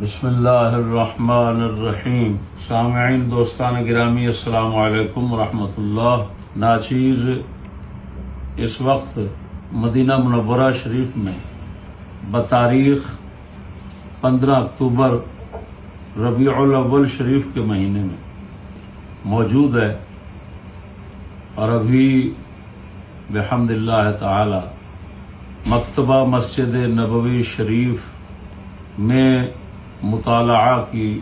بسم اللہ الرحمن الرحیم۔ سامعین دوستان گرامی، السلام علیکم ورحمۃ اللہ۔ ناچیز اس وقت مدینہ منورہ شریف میں بتاریخ 15 اکتوبر ربیع الاول شریف کے مہینے میں موجود ہے، اور ابھی بحمد اللہ تعالی مکتبہ مسجد نبوی شریف میں مطالعہ کی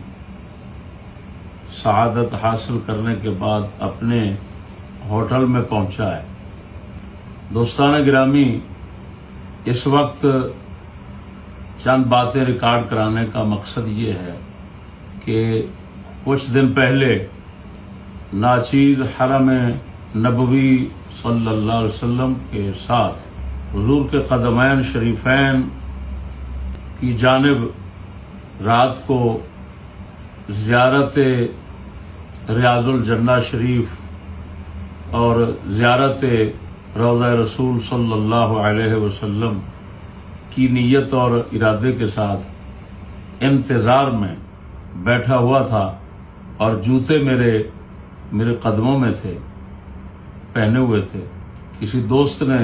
سعادت حاصل کرنے کے بعد اپنے ہوٹل میں پہنچا ہے۔ دوستان گرامی، اس وقت چند باتیں ریکارڈ کرانے کا مقصد یہ ہے کہ کچھ دن پہلے ناچیز حرم نبوی صلی اللہ علیہ وسلم کے ساتھ حضور کے قدمین شریفین کی جانب رات کو زیارت ریاض الجنہ شریف اور زیارت روضہ رسول صلی اللہ علیہ وسلم کی نیت اور ارادے کے ساتھ انتظار میں بیٹھا ہوا تھا، اور جوتے میرے قدموں میں تھے، پہنے ہوئے تھے۔ کسی دوست نے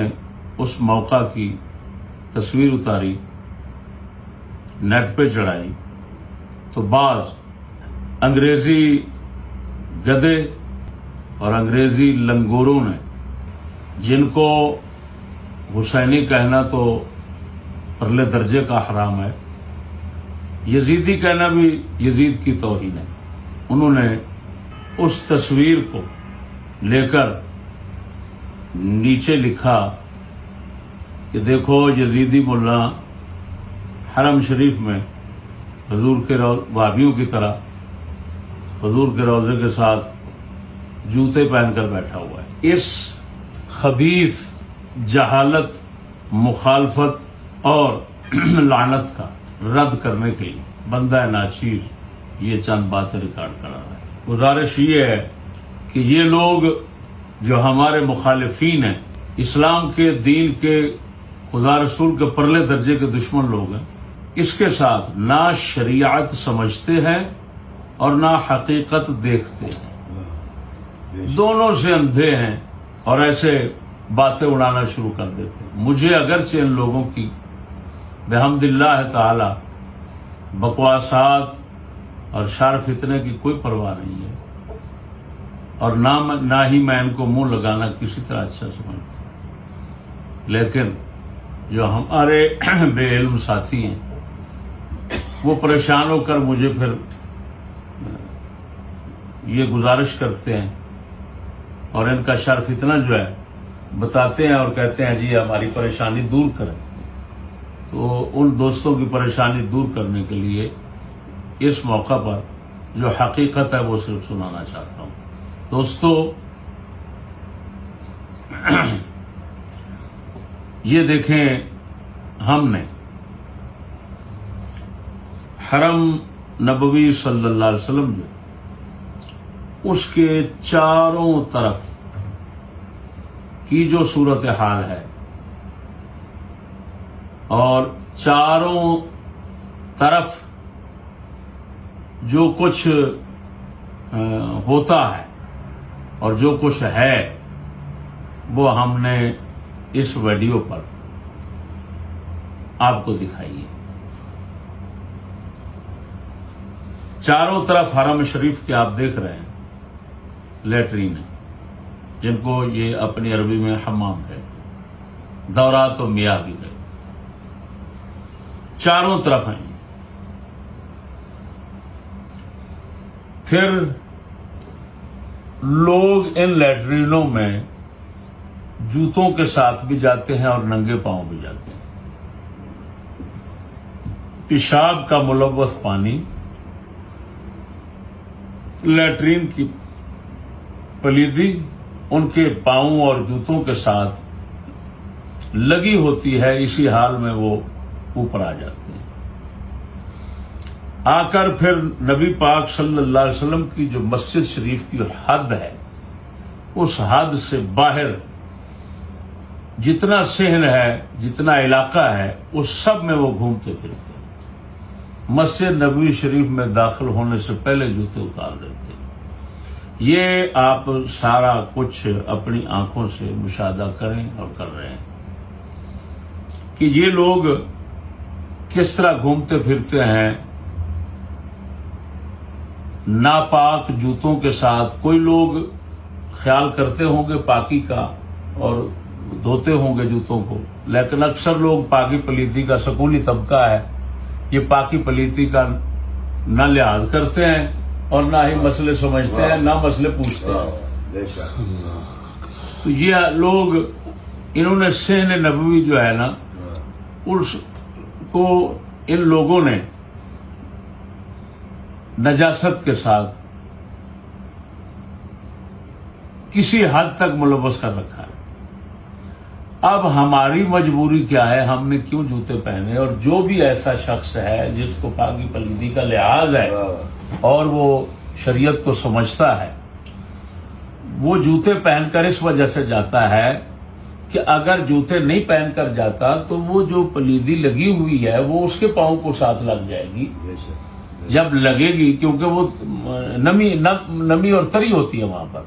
اس موقع کی تصویر اتاری، نیٹ پہ چڑھائی، تو بعض انگریزی گدھے اور انگریزی لنگوروں نے، جن کو حسینی کہنا تو پرلے درجے کا حرام ہے، یزیدی کہنا بھی یزید کی توہین ہے، انہوں نے اس تصویر کو لے کر نیچے لکھا کہ دیکھو یزیدی ملا حرم شریف میں حضور کے وہابیوں کی طرح حضور کے روضے کے ساتھ جوتے پہن کر بیٹھا ہوا ہے۔ اس خبیث جہالت، مخالفت اور لعنت کا رد کرنے کے لیے بندہ ناچیر یہ چند باتیں ریکارڈ کرا رہا ہے۔ گزارش یہ ہے کہ یہ لوگ جو ہمارے مخالفین ہیں، اسلام کے دین کے، خدا رسول کے پرلے درجے کے دشمن لوگ ہیں، اس کے ساتھ نہ شریعت سمجھتے ہیں اور نہ حقیقت دیکھتے ہیں، دونوں سے اندھے ہیں، اور ایسے باتیں اڑانا شروع کر دیتے ہیں۔ مجھے اگرچہ ان لوگوں کی بحمد اللہ تعالی بکواسات اور شر فتنے کی کوئی پرواہ نہیں ہے، اور نہ ہی میں ان کو منہ لگانا کسی طرح اچھا سمجھتا ہوں، لیکن جو ہمارے بے علم ساتھی ہیں وہ پریشان ہو کر مجھے پھر یہ گزارش کرتے ہیں، اور ان کا شر فتنہ جو ہے بتاتے ہیں اور کہتے ہیں جی ہماری پریشانی دور کریں۔ تو ان دوستوں کی پریشانی دور کرنے کے لیے اس موقع پر جو حقیقت ہے وہ صرف سنانا چاہتا ہوں۔ دوستو، یہ دیکھیں، ہم نے حرم نبوی صلی اللہ علیہ وسلم جو اس کے چاروں طرف کی جو صورتحال ہے، اور چاروں طرف جو کچھ ہوتا ہے اور جو کچھ ہے، وہ ہم نے اس ویڈیو پر آپ کو دکھائی ہے۔ چاروں طرف حرم شریف کے آپ دیکھ رہے ہیں لیٹرین ہے، جن کو یہ اپنی عربی میں حمام کہتے ہیں، دورات و میاہ بھی کہتے ہیں، چاروں طرف ہیں۔ پھر لوگ ان لیٹرینوں میں جوتوں کے ساتھ بھی جاتے ہیں اور ننگے پاؤں بھی جاتے ہیں۔ پیشاب کا ملوث پانی، لیٹرین کی پلیدی ان کے پاؤں اور جوتوں کے ساتھ لگی ہوتی ہے، اسی حال میں وہ اوپر آ جاتے ہیں۔ آ کر پھر نبی پاک صلی اللہ علیہ وسلم کی جو مسجد شریف کی حد ہے، اس حد سے باہر جتنا صحن ہے، جتنا علاقہ ہے، اس سب میں وہ گھومتے پھرتے ہیں۔ مسجد نبوی شریف میں داخل ہونے سے پہلے جوتے اتار دیتے. یہ آپ سارا کچھ اپنی آنکھوں سے مشاہدہ کریں اور کر رہے ہیں کہ یہ لوگ کس طرح گھومتے پھرتے ہیں ناپاک جوتوں کے ساتھ. کوئی لوگ خیال کرتے ہوں گے پاکی کا اور دھوتے ہوں گے جوتوں کو، لیکن اکثر لوگ پاکی پلیتی کا، سکولی طبقہ ہے، یہ پاکی پلیتی کا نہ لحاظ کرتے ہیں اور نہ ہی مسئلے سمجھتے ہیں، نہ مسئلے پوچھتے ہیں. تو یہ لوگ، انہوں نے صحن نبوی جو ہے نا، اس کو ان لوگوں نے نجاست کے ساتھ کسی حد تک ملوث کر رکھا ہے. اب ہماری مجبوری کیا ہے، ہم نے کیوں جوتے پہنے؟ اور جو بھی ایسا شخص ہے جس کو پاکی پلیتی کا لحاظ ہے اور وہ شریعت کو سمجھتا ہے، وہ جوتے پہن کر اس وجہ سے جاتا ہے کہ اگر جوتے نہیں پہن کر جاتا تو وہ جو پلیدی لگی ہوئی ہے وہ اس کے پاؤں کو ساتھ لگ جائے گی. جب لگے گی، کیونکہ وہ نمی اور تری ہوتی ہے وہاں پر،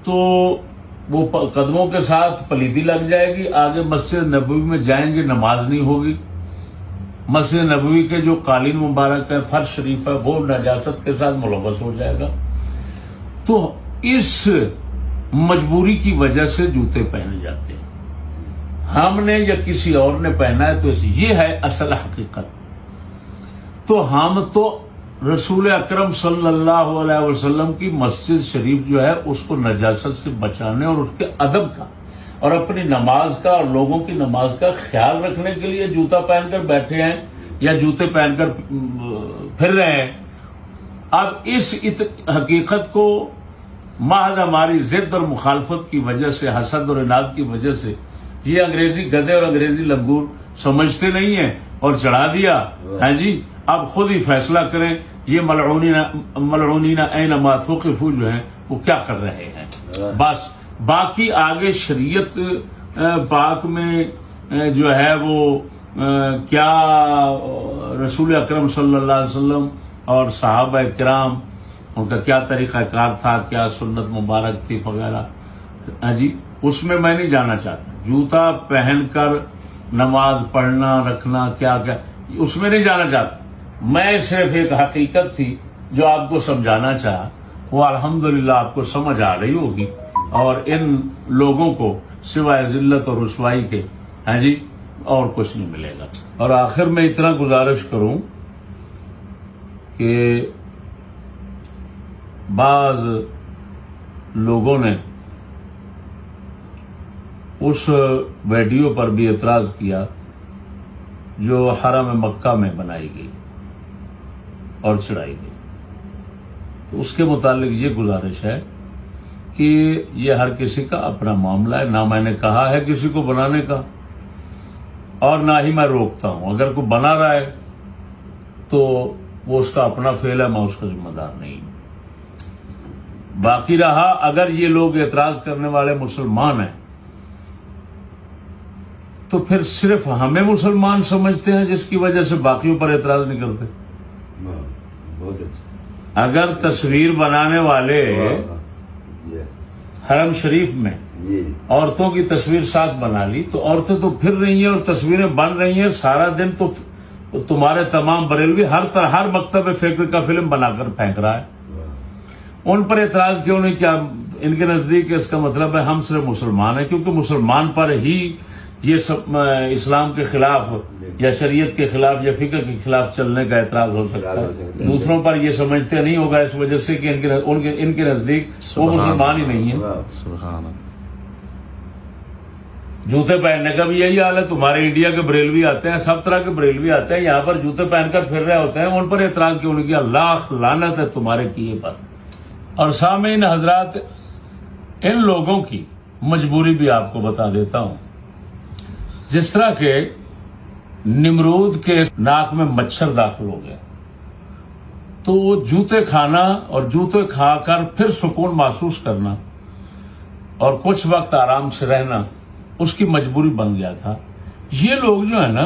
تو وہ قدموں کے ساتھ پلیدی لگ جائے گی. آگے مسجد نبوی میں جائیں گے، نماز نہیں ہوگی. مسجد نبوی کے جو قالین مبارک ہے، فرش شریف ہے، وہ نجاست کے ساتھ ملوث ہو جائے گا. تو اس مجبوری کی وجہ سے جوتے پہنے جاتے ہیں. ہم نے یا کسی اور نے پہنا ہے تو یہ ہے اصل حقیقت. تو ہم تو رسول اکرم صلی اللہ علیہ وسلم کی مسجد شریف جو ہے اس کو نجاست سے بچانے اور اس کے ادب کا اور اپنی نماز کا اور لوگوں کی نماز کا خیال رکھنے کے لیے جوتا پہن کر بیٹھے ہیں یا جوتے پہن کر پھر رہے ہیں. اب اس حقیقت کو محض ہماری ضد اور مخالفت کی وجہ سے، حسد اور اناد کی وجہ سے، یہ انگریزی گدھے اور انگریزی لنگور سمجھتے نہیں ہیں اور چڑھا دیا ہے. جی اب خود ہی فیصلہ کریں یہ ملعونین اینما ثقفوا جو ہیں وہ کیا کر رہے ہیں. بس باقی آگے شریعت پاک میں جو ہے وہ کیا رسول اکرم صلی اللہ علیہ وسلم اور صحابہ کرام ان کا کیا طریقہ کار تھا، کیا سنت مبارک تھی وغیرہ، جی اس میں میں نہیں جانا چاہتا. جوتا پہن کر نماز پڑھنا رکھنا کیا کیا اس میں نہیں جانا چاہتا. میں صرف ایک حقیقت تھی جو آپ کو سمجھانا چاہا، وہ الحمدللہ آپ کو سمجھ آ رہی ہوگی، اور ان لوگوں کو سوائے ذلت اور رسوائی کے جی اور کچھ نہیں ملے گا. اور آخر میں اتنا گزارش کروں کہ بعض لوگوں نے اس ویڈیو پر بھی اعتراض کیا جو حرم مکہ میں بنائی گئی اور چڑھائی گئی. تو اس کے متعلق یہ گزارش ہے کہ یہ ہر کسی کا اپنا معاملہ ہے. نہ میں نے کہا ہے کسی کو بنانے کا اور نہ ہی میں روکتا ہوں. اگر کوئی بنا رہا ہے تو وہ اس کا اپنا فعل ہے، میں اس کا ذمہ دار نہیں ہوں. باقی رہا اگر یہ لوگ اعتراض کرنے والے مسلمان ہیں تو پھر صرف ہمیں مسلمان سمجھتے ہیں جس کی وجہ سے باقیوں پر اعتراض نہیں کرتے. اگر تصویر بنانے والے حرم شریف میں عورتوں کی تصویر ساتھ بنا لی تو عورتیں تو پھر رہی ہیں اور تصویریں بن رہی ہیں سارا دن، تو تمہارے تمام بریلوی ہر مکتب فکر کا فلم بنا کر پھینک رہا ہے. ان پر اعتراض کیوں نہیں کیا؟ ان کے نزدیک اس کا مطلب ہے ہم صرف مسلمان ہیں، کیونکہ مسلمان پر ہی یہ سب اسلام کے خلاف یا شریعت کے خلاف یا فقہ کے خلاف چلنے کا اعتراض ہو سکتا ہے. دوسروں پر یہ سمجھتے نہیں ہوگا اس وجہ سے کہ ان کے نزدیک وہ مسلمان ہی نہیں ہیں. جوتے پہننے کا بھی یہی حال ہے. تمہارے انڈیا کے بریلوی آتے ہیں، سب طرح کے بریلوی آتے ہیں، یہاں پر جوتے پہن کر پھر رہے ہوتے ہیں. ان پر اعتراض کیوں نہیں کیا؟ لاکھ لعنت ہے تمہارے کیے پر. اور سامعین حضرات، ان لوگوں کی مجبوری بھی آپ کو بتا دیتا ہوں. جس طرح کہ نمرود کے ناک میں مچھر داخل ہو گیا تو وہ جوتے کھانا اور جوتے کھا کر پھر سکون محسوس کرنا اور کچھ وقت آرام سے رہنا اس کی مجبوری بن گیا تھا. یہ لوگ جو ہے نا